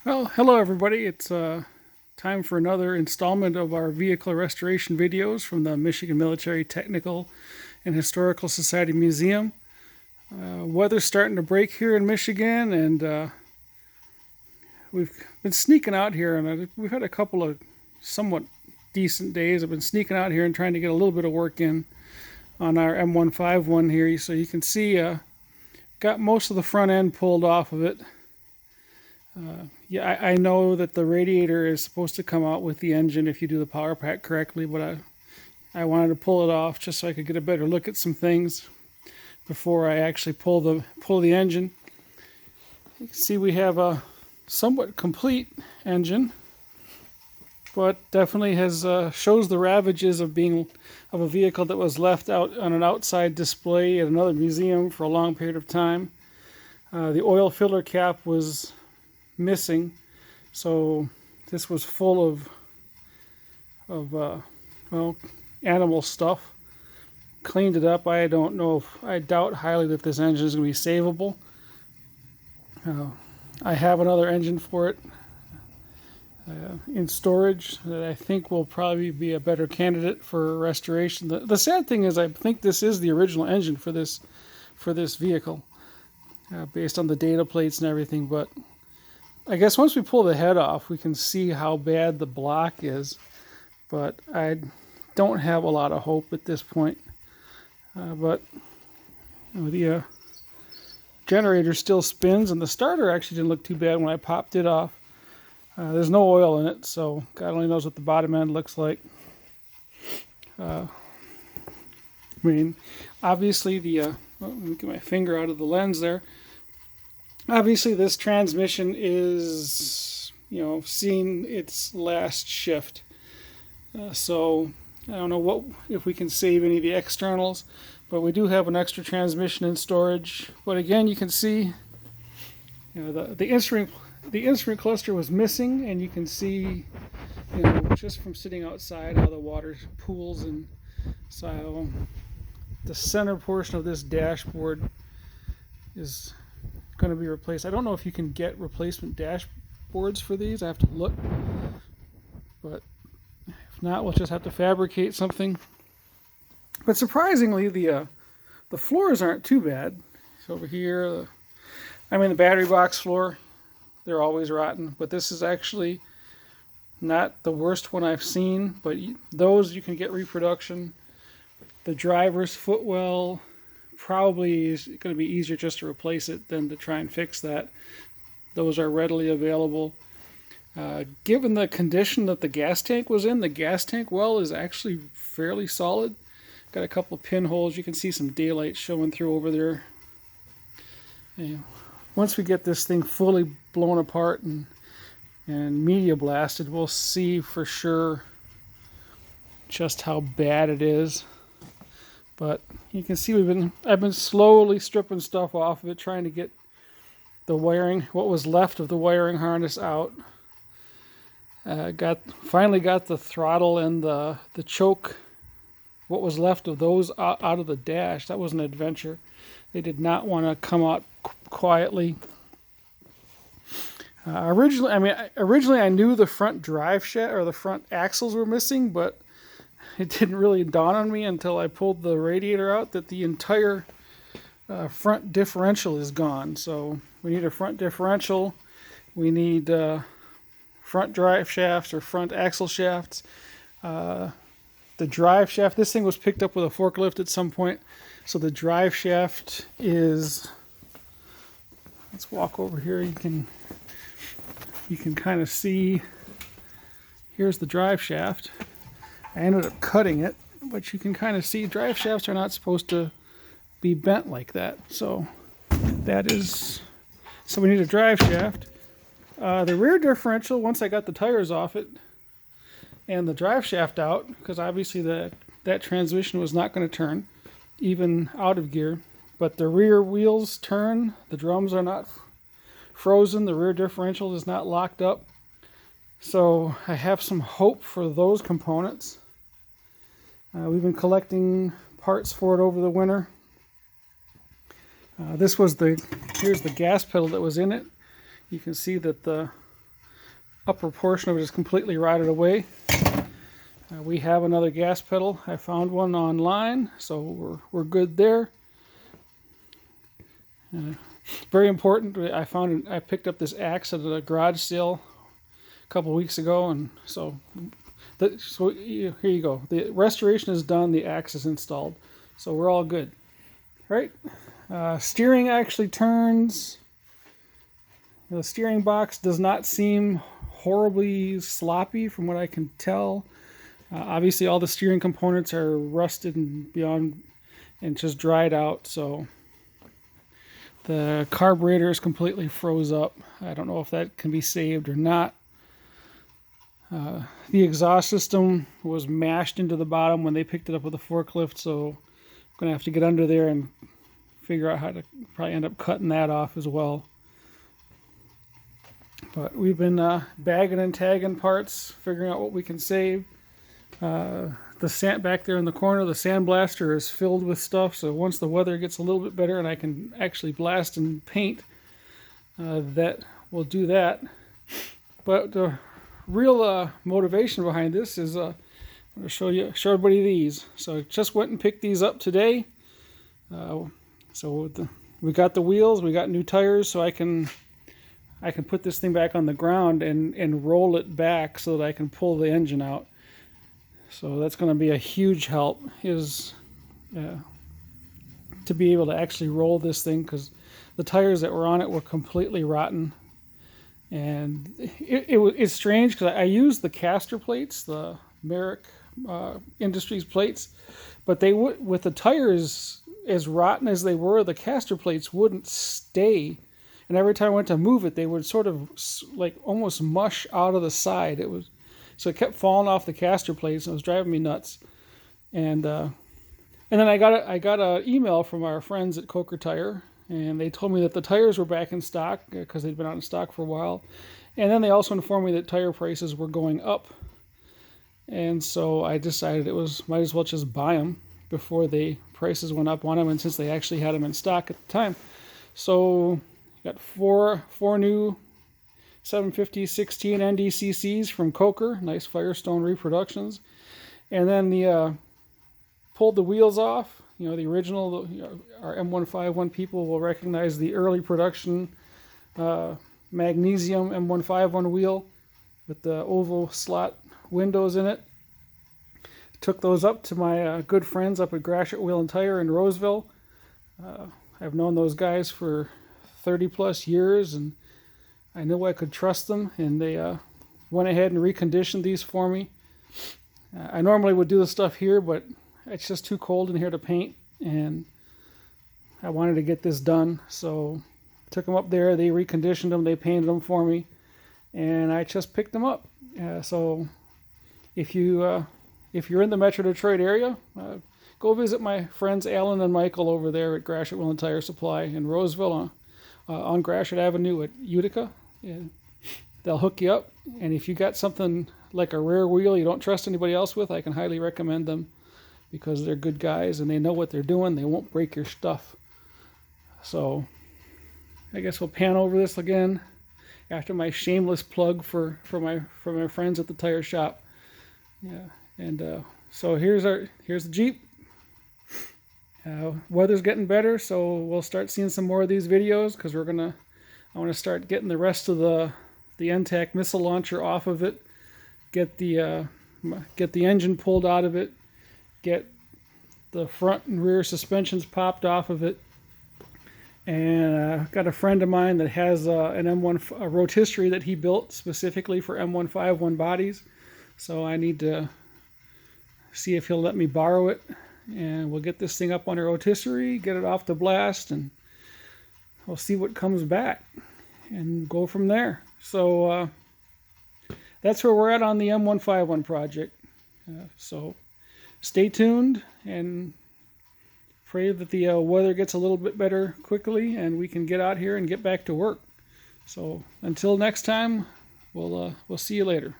Well, hello everybody. It's time for another installment of our vehicle restoration videos from the Michigan Military Technical and Historical Society Museum. Weather's starting to break here in Michigan, and we've been sneaking out here, and we've had a couple of somewhat decent days. I've been sneaking out here and trying to get a little bit of work in on our M151 here. So you can see got most of the front end pulled off of it. Yeah, I know that the radiator is supposed to come out with the engine if you do the power pack correctly, but I wanted to pull it off just so I could get a better look at some things before I actually pull the engine. You can see we have a somewhat complete engine, but definitely has shows the ravages of a vehicle that was left out on an outside display at another museum for a long period of time. The oil filler cap was missing, so this was full of animal stuff. Cleaned it up. I don't know if I doubt highly that this engine is going to be savable. I have another engine for it in storage that I think will probably be a better candidate for restoration. The sad thing is I think this is the original engine for this vehicle, based on the data plates and everything, but I guess once we pull the head off, we can see how bad the block is, but I don't have a lot of hope at this point. But the generator still spins, and the starter actually didn't look too bad when I popped it off. There's no oil in it, so God only knows what the bottom end looks like. I mean, obviously let me get my finger out of the lens there. Obviously, this transmission is, seeing its last shift. So I don't know if we can save any of the externals, but we do have an extra transmission in storage. But again, you can see, the instrument cluster was missing, and you can see, just from sitting outside how the water pools, and so the center portion of this dashboard is going to be replaced. I don't know if you can get replacement dashboards for these. I have to look, but if not, we'll just have to fabricate something. But surprisingly, the floors aren't too bad. So over here, the battery box floor, they're always rotten, but this is actually not the worst one I've seen. But those you can get reproduction. The driver's footwell probably is going to be easier just to replace it than to try and fix that. Those are readily available. Given the condition that the gas tank was in, the gas tank well is actually fairly solid. Got a couple pinholes. You can see some daylight showing through over there. Once we get this thing fully blown apart and media blasted, we'll see for sure just how bad it is. But you can see I've been slowly stripping stuff off of it, trying to get the wiring, what was left of the wiring harness out. Finally got the throttle and the choke, what was left of those out of the dash. That was an adventure. They did not want to come out quietly. Originally I knew the front drive shaft or the front axles were missing, but it didn't really dawn on me until I pulled the radiator out that the entire front differential is gone. So we need a front differential. We need front drive shafts or front axle shafts. The drive shaft, this thing was picked up with a forklift at some point. So the drive shaft is, let's walk over here. You can kind of see, here's the drive shaft. I ended up cutting it, but you can kind of see drive shafts are not supposed to be bent like that. So we need a drive shaft. The rear differential, once I got the tires off it and the drive shaft out, because obviously that transmission was not going to turn, even out of gear. But the rear wheels turn, the drums are not frozen, the rear differential is not locked up. So I have some hope for those components. We've been collecting parts for it over the winter. Here's the gas pedal that was in it. You can see that the upper portion of it is completely rotted away. We have another gas pedal. I found one online, so we're good there. Very important. I picked up this axe at a garage sale a couple weeks ago, and so here you go. The restoration is done. The axe is installed, so we're all good. Right? Steering actually turns. The steering box does not seem horribly sloppy from what I can tell. Obviously, all the steering components are rusted and beyond, and just dried out. So the carburetor is completely froze up. I don't know if that can be saved or not. The exhaust system was mashed into the bottom when they picked it up with a forklift, so I'm going to have to get under there and figure out how to probably end up cutting that off as well. But we've been bagging and tagging parts, figuring out what we can save. The sand back there in the corner, the sandblaster is filled with stuff, so once the weather gets a little bit better and I can actually blast and paint, that will do that. But the real motivation behind this is I'm going to show everybody these. So I just went and picked these up today. We got the wheels, we got new tires, so I can put this thing back on the ground and roll it back so that I can pull the engine out. So that's going to be a huge help, is to be able to actually roll this thing, because the tires that were on it were completely rotten. And it's strange because I used the caster plates, the Merrick Industries plates, but they would, with the tires as rotten as they were, the caster plates wouldn't stay. And every time I went to move it, they would sort of like almost mush out of the side. So it kept falling off the caster plates, and it was driving me nuts. And then I got an email from our friends at Coker Tire, and they told me that the tires were back in stock because they'd been out in stock for a while. And then they also informed me that tire prices were going up. And so I decided might as well just buy them before the prices went up on them, and since they actually had them in stock at the time. So got four new 750/16 NDCCs from Coker, nice Firestone reproductions. And then pulled the wheels off. You know, the original, our M151 people will recognize the early production magnesium M151 wheel with the oval slot windows in it. Took those up to my good friends up at Gratiot Wheel and Tire in Roseville. I've known those guys for 30 plus years, and I knew I could trust them, and they went ahead and reconditioned these for me. I normally would do the stuff here, but it's just too cold in here to paint, and I wanted to get this done, so took them up there. They reconditioned them, they painted them for me, and I just picked them up. So if you're in the Metro Detroit area, go visit my friends Alan and Michael over there at Gratiot Wheel and Tire Supply in Roseville on Gratiot Avenue at Utica. And they'll hook you up, and if you got something like a rare wheel you don't trust anybody else with, I can highly recommend them, because they're good guys and they know what they're doing. They won't break your stuff. So I guess we'll pan over this again after my shameless plug for my friends at the tire shop. Yeah, and so here's the Jeep. Weather's getting better, so we'll start seeing some more of these videos, because I want to start getting the rest of the NTAC missile launcher off of it, get the engine pulled out of it, get the front and rear suspensions popped off of it. And I've got a friend of mine that has an a rotisserie that he built specifically for M151 bodies, so I need to see if he'll let me borrow it, and we'll get this thing up on a rotisserie, get it off the blast, and we'll see what comes back and go from there. So that's where we're at on the M151 project. So stay tuned and pray that the weather gets a little bit better quickly and we can get out here and get back to work. So until next time, we'll see you later.